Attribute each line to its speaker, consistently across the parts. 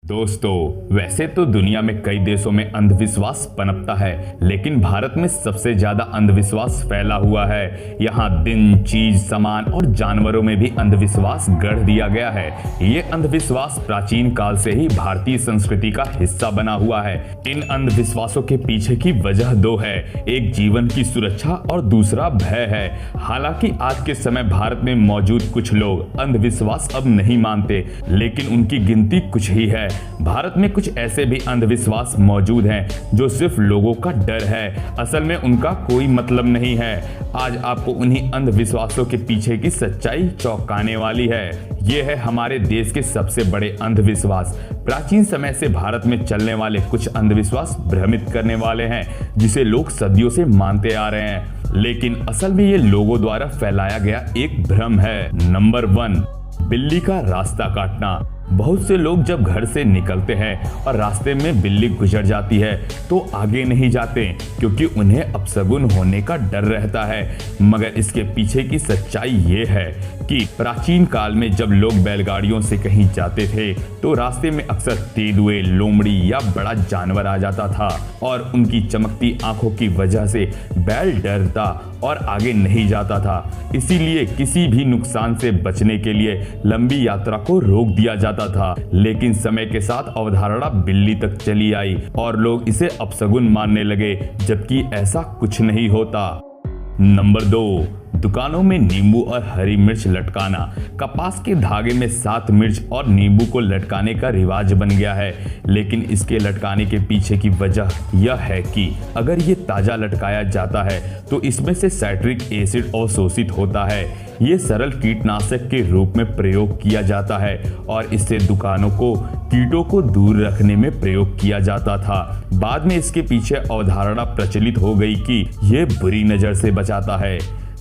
Speaker 1: दोस्तों, वैसे तो दुनिया में कई देशों में अंधविश्वास पनपता है, लेकिन भारत में सबसे ज्यादा अंधविश्वास फैला हुआ है। यहाँ दिन, चीज, सामान और जानवरों में भी अंधविश्वास गढ़ दिया गया है। ये अंधविश्वास प्राचीन काल से ही भारतीय संस्कृति का हिस्सा बना हुआ है। इन अंधविश्वासों के पीछे की वजह दो है, एक जीवन की सुरक्षा और दूसरा भय है। हालांकि आज के समय भारत में मौजूद कुछ लोग अंधविश्वास अब नहीं मानते, लेकिन उनकी गिनती कुछ ही है। भारत में कुछ ऐसे भी अंधविश्वास मौजूद हैं जो सिर्फ लोगों का डर है, असल में उनका कोई मतलब नहीं है। आज आपको उन्हीं अंधविश्वासों के पीछे की सच्चाई चौंकाने वाली है। ये है हमारे देश के सबसे बड़े अंधविश्वास। प्राचीन समय से भारत में चलने वाले कुछ अंधविश्वास भ्रमित करने वाले हैं, जिसे लोग सदियों से मानते आ रहे हैं, लेकिन असल में ये लोगों द्वारा फैलाया गया एक भ्रम है। नंबर 1, बिल्ली का रास्ता काटना। बहुत से लोग जब घर से निकलते हैं और रास्ते में बिल्ली गुजर जाती है तो आगे नहीं जाते, क्योंकि उन्हें अपशगुन होने का डर रहता है। मगर इसके पीछे की सच्चाई ये है कि प्राचीन काल में जब लोग बैलगाड़ियों से कहीं जाते थे तो रास्ते में अक्सर तेंदुए, लोमड़ी या बड़ा जानवर आ जाता था, और उनकी चमकती आंखों की वजह से बैल डरता और आगे नहीं जाता था। इसीलिए किसी भी नुकसान से बचने के लिए लंबी यात्रा को रोक दिया जाता था। लेकिन समय के साथ अवधारणा बिल्ली तक चली आई और लोग इसे अपशगुन मानने लगे, जबकि ऐसा कुछ नहीं होता। नंबर 2, दुकानों में नींबू और हरी मिर्च लटकाना। कपास के धागे में 7 मिर्च और नींबू को लटकाने का रिवाज बन गया है, लेकिन इसके लटकाने के पीछे की वजह यह है कि अगर ये ताजा लटकाया जाता है तो इसमें से साइट्रिक एसिड अवशोषित होता है। ये सरल कीटनाशक के रूप में प्रयोग किया जाता है और इससे दुकानों को कीटों को दूर रखने में प्रयोग किया जाता था। बाद में इसके पीछे अवधारणा प्रचलित हो गई कि यह बुरी नजर से बचाता है।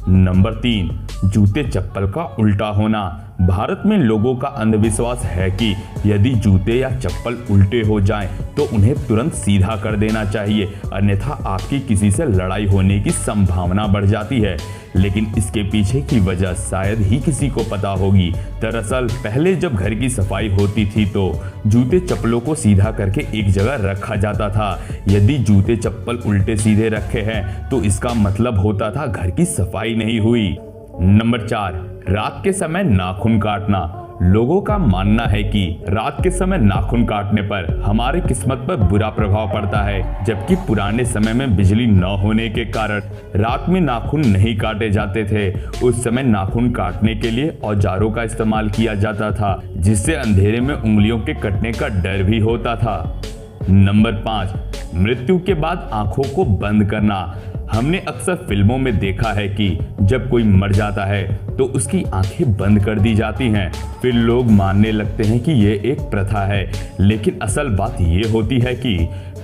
Speaker 1: नंबर 3, जूते चप्पल का उल्टा होना। भारत में लोगों का अंधविश्वास है कि यदि जूते या चप्पल उल्टे हो जाएं तो उन्हें तुरंत सीधा कर देना चाहिए, अन्यथा आपकी किसी से लड़ाई होने की संभावना बढ़ जाती है। लेकिन इसके पीछे की वजह शायद ही किसी को पता होगी। दरअसल पहले जब घर की सफाई होती थी तो जूते चप्पलों को सीधा करके एक जगह रखा जाता था। यदि जूते चप्पल उल्टे सीधे रखे हैं तो इसका मतलब होता था घर की सफाई नहीं हुई। नंबर 4, रात के समय नाखून काटना। लोगों का मानना है कि रात के समय नाखून काटने पर हमारे किस्मत पर बुरा प्रभाव पड़ता है, जबकि पुराने समय में बिजली न होने के कारण रात में नाखून नहीं काटे जाते थे। उस समय नाखून काटने के लिए औजारों का इस्तेमाल किया जाता था, जिससे अंधेरे में उंगलियों के कटने का डर भी होता था। नंबर 5, मृत्यु के बाद आंखों को बंद करना। हमने अक्सर फिल्मों में देखा है कि जब कोई मर जाता है तो उसकी आंखें बंद कर दी जाती हैं। फिर लोग मानने लगते हैं कि ये एक प्रथा है, लेकिन असल बात ये होती है कि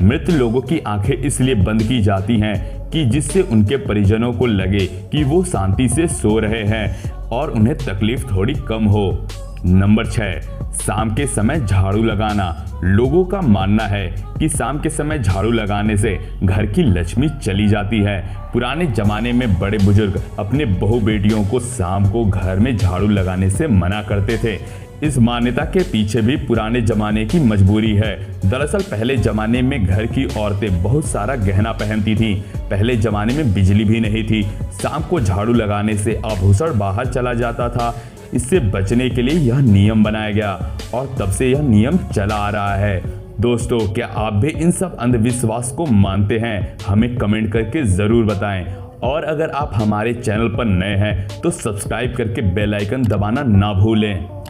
Speaker 1: मृत लोगों की आंखें इसलिए बंद की जाती हैं कि जिससे उनके परिजनों को लगे कि वो शांति से सो रहे हैं और उन्हें तकलीफ थोड़ी कम हो। नंबर 6, शाम के समय झाड़ू लगाना। लोगों का मानना है कि शाम के समय झाड़ू लगाने से घर की लक्ष्मी चली जाती है। पुराने जमाने में बड़े बुजुर्ग अपने बहू बेटियों को शाम को घर में झाड़ू लगाने से मना करते थे। इस मान्यता के पीछे भी पुराने जमाने की मजबूरी है। दरअसल पहले जमाने में घर की औरतें बहुत सारा गहना पहनती थीं। पहले जमाने में बिजली भी नहीं थी। शाम को झाड़ू लगाने से आभूषण बाहर चला जाता था। इससे बचने के लिए यह नियम बनाया गया और तब से यह नियम चला आ रहा है। दोस्तों, क्या आप भी इन सब अंधविश्वास को मानते हैं? हमें कमेंट करके जरूर बताएं। और अगर आप हमारे चैनल पर नए हैं तो सब्सक्राइब करके बेल आइकन दबाना ना भूलें।